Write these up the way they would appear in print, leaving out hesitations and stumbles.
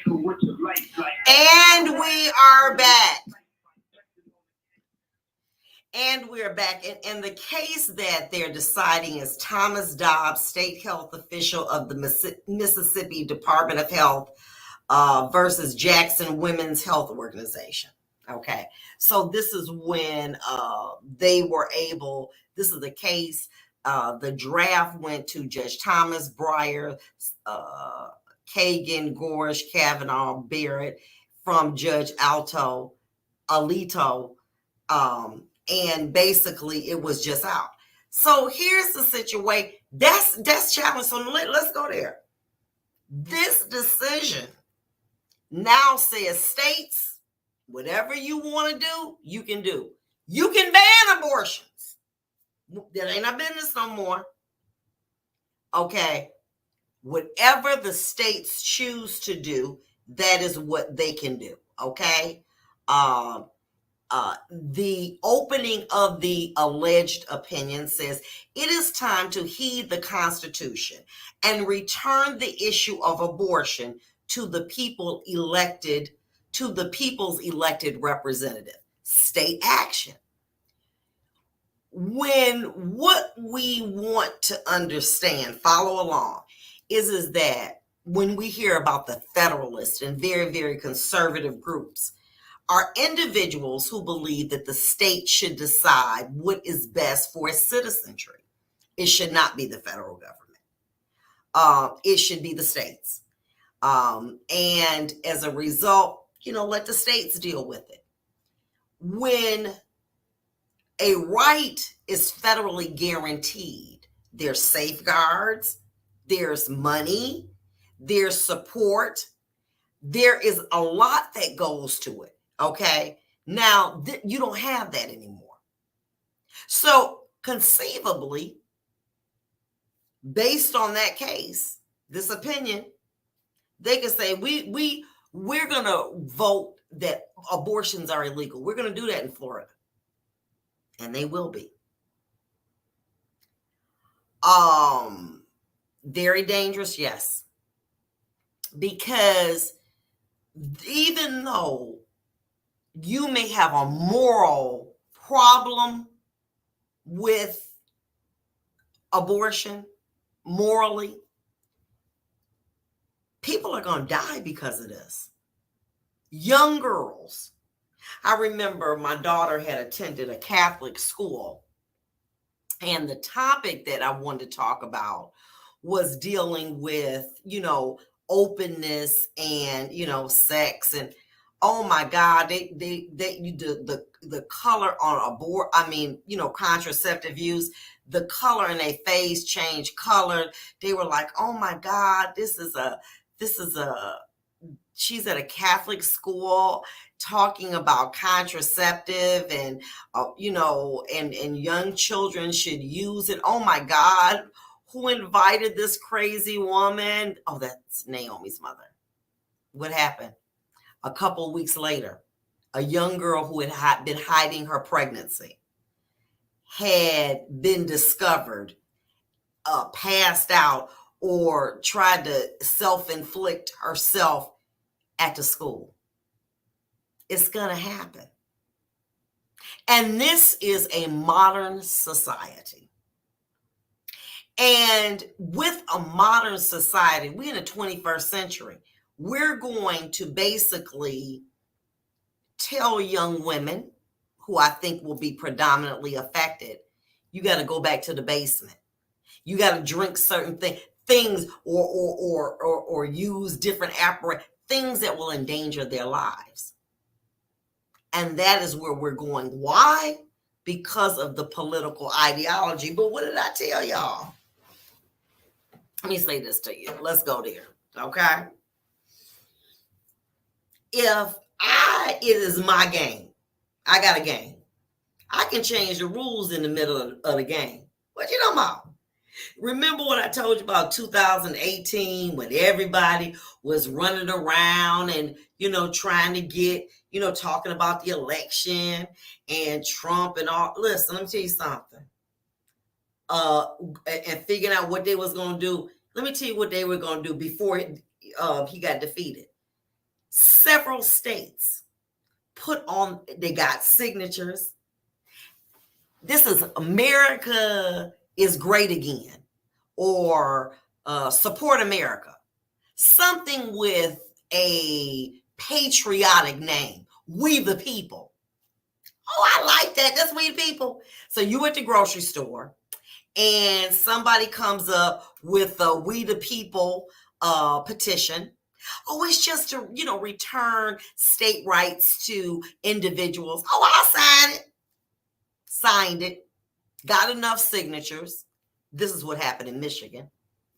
And we are back. And we're back. And the case that they're deciding is Thomas Dobbs, state health official of the Mississippi Department of Health versus Jackson Women's Health Organization. Okay. So this is when they were able, this is the case. The draft went to Judge Thomas, Breyer, Kagan, Gorsuch, Kavanaugh, Barrett, from Judge Alito. And basically it was just out. So here's the situation. That's challenge. So let's go there. This decision now says states, whatever you want to do, you can do. You can ban abortions. That ain't our business no more. Okay. Whatever the states choose to do, that is what they can do. Okay. The opening of the alleged opinion says it is time to heed the Constitution and return the issue of abortion to the people's elected representative. State action. When what we want to understand, follow along, is that when we hear about the Federalists and very, very conservative groups, are individuals who believe that the state should decide what is best for its citizenry. It should not be the federal government. It should be the states. And as a result, let the states deal with it. When a right is federally guaranteed, there's safeguards, there's money, there's support, there is a lot that goes to it. Okay, now you don't have that anymore. So conceivably, based on that case, this opinion, they can say we're going to vote that abortions are illegal. We're going to do that in Florida, and they will be. Very dangerous, yes, because even though you may have a moral problem with abortion, morally, people are going to die because of this. Young girls. I remember my daughter had attended a Catholic school, and the topic that I wanted to talk about was dealing with, openness and, sex, and oh my God, the color on contraceptive use, the color in their face changed color. They were like, oh my God, she's at a Catholic school talking about contraceptive and, and young children should use it. Oh my God, who invited this crazy woman? Oh, that's Naomi's mother. What happened? A couple weeks later, a young girl who had been hiding her pregnancy had been discovered, passed out, or tried to self-inflict herself at the school. It's going to happen. And this is a modern society. And with a modern society, we're in the 21st century. We're going to basically tell young women, who I think will be predominantly affected, you got to go back to the basement. You got to drink certain things or use different apparatus, things that will endanger their lives. And that is where we're going. Why? Because of the political ideology. But what did I tell y'all? Let me say this to you. Let's go there. Okay? It is my game. I got a game. I can change the rules in the middle of the game. What you know about? Remember what I told you about 2018 when everybody was running around and, trying to get, talking about the election and Trump and all. Listen, let me tell you something. And figuring out what they was going to do. Let me tell you what they were going to do before he got defeated. several states they got signatures. This is America is Great Again, or Support America. Something with a patriotic name. We the people. Oh, I like that. That's We the People. So you at the grocery store and somebody comes up with a We the People petition. Oh, it's just to, return state rights to individuals. Oh, I'll sign it. Signed it. Got enough signatures. This is what happened in Michigan.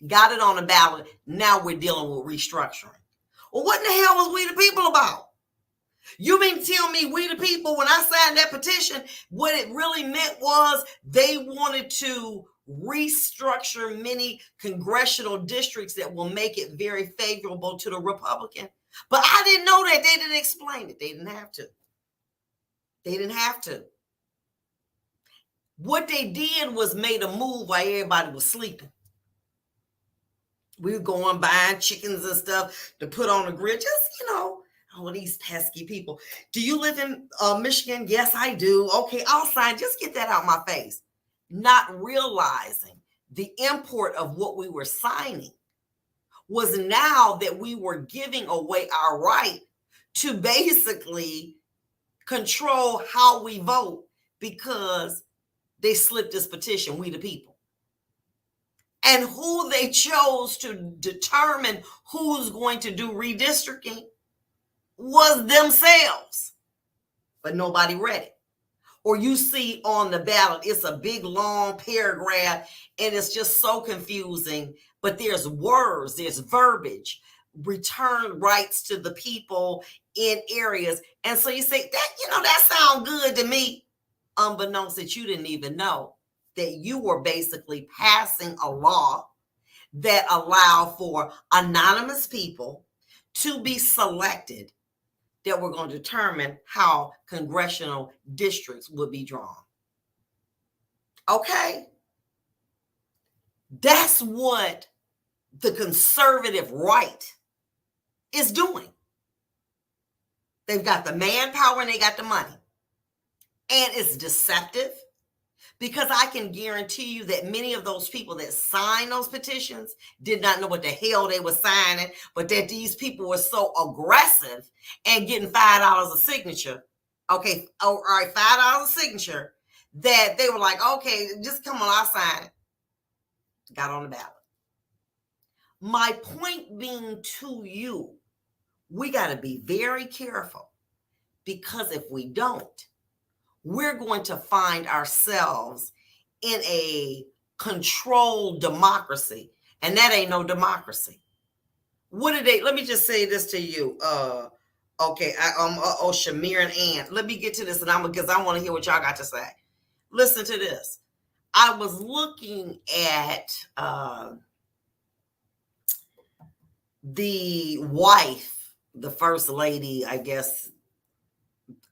Got it on the ballot. Now we're dealing with restructuring. Well, what in the hell was We the People about? You mean to tell me We the People, when I signed that petition, what it really meant was they wanted to restructure many congressional districts that will make it very favorable to the Republican? But I didn't know that. They didn't explain it. They didn't have to. They didn't have to. What they did was made a move while everybody was sleeping. We were going buying chickens and stuff to put on the grill. Just, oh, these pesky people. Do you live in Michigan? Yes, I do. Okay, I'll sign. Just get that out my face. Not realizing the import of what we were signing was now that we were giving away our right to basically control how we vote, because they slipped this petition, We the People. And who they chose to determine who's going to do redistricting was themselves. But nobody read it. Or you see on the ballot, it's a big long paragraph and it's just so confusing. But there's words, there's verbiage, return rights to the people in areas. And so you say, that sounds good to me. Unbeknownst that you didn't even know that you were basically passing a law that allowed for anonymous people to be selected that were going to determine how congressional districts would be drawn. Okay? That's what the conservative right is doing. They've got the manpower and they got the money. And it's deceptive, because I can guarantee you that many of those people that signed those petitions did not know what the hell they were signing, but that these people were so aggressive and getting $5 a signature. Okay, all right, $5 a signature, that they were like, okay, just come on, I'll sign it. Got on the ballot. My point being to you, we got to be very careful, because if we don't, we're going to find ourselves in a controlled democracy, and that ain't no democracy. Let me just say this to you. Shamir and Ann, let me get to this, because I want to hear what y'all got to say. Listen to this. I was looking at the wife, the first lady, I guess,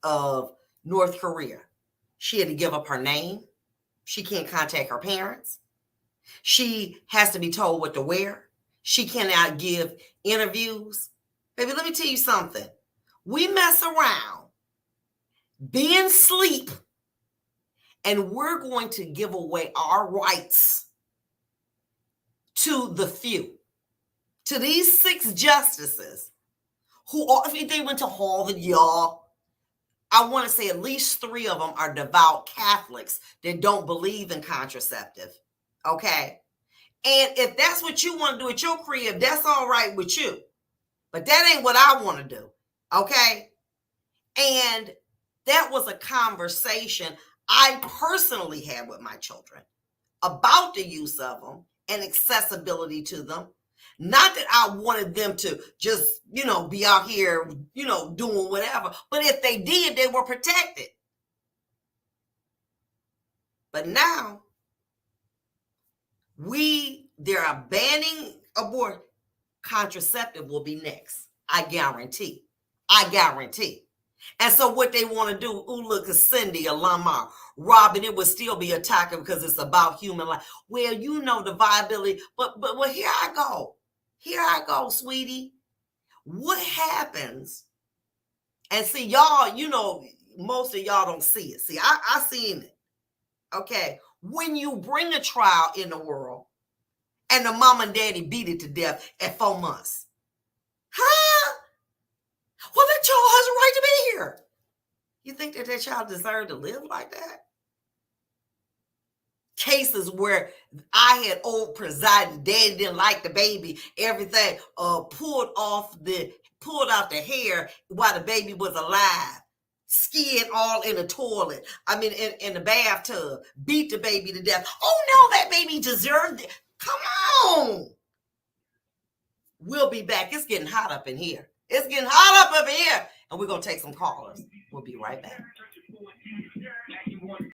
of North Korea. She had to give up her name. She can't contact her parents. She has to be told what to wear. She cannot give interviews. Baby, let me tell you something. We mess around, being asleep, and we're going to give away our rights to the few, to these 6 justices who are, if they went to Harvard, y'all, I want to say at least 3 of them are devout Catholics that don't believe in contraceptive. Okay. And if that's what you want to do at your crib, that's all right with you. But that ain't what I want to do. Okay. And that was a conversation I personally had with my children about the use of them and accessibility to them. Not that I wanted them to just, be out here, doing whatever. But if they did, they were protected. But now, they are banning abortion. Contraceptive will be next. I guarantee. And so what they want to do, look, Cindy, Alama, Robin, it would still be attacking because it's about human life. Well, the viability. But here I go, sweetie. What happens? And see, y'all, you know, most of y'all don't see it. See, I seen it. Okay. When you bring a child in the world and the mom and daddy beat it to death at 4 months. Huh? Well, that child has a right to be here. You think that child deserved to live like that? Cases where I had old presiding, daddy didn't like the baby, everything, pulled out the hair while the baby was alive, skiing all in the toilet, I mean in the bathtub, beat the baby to death. Oh no, that baby deserved it. Come on. We'll be back. It's getting hot up in here. It's getting hot up in here. And we're going to take some callers. We'll be right back.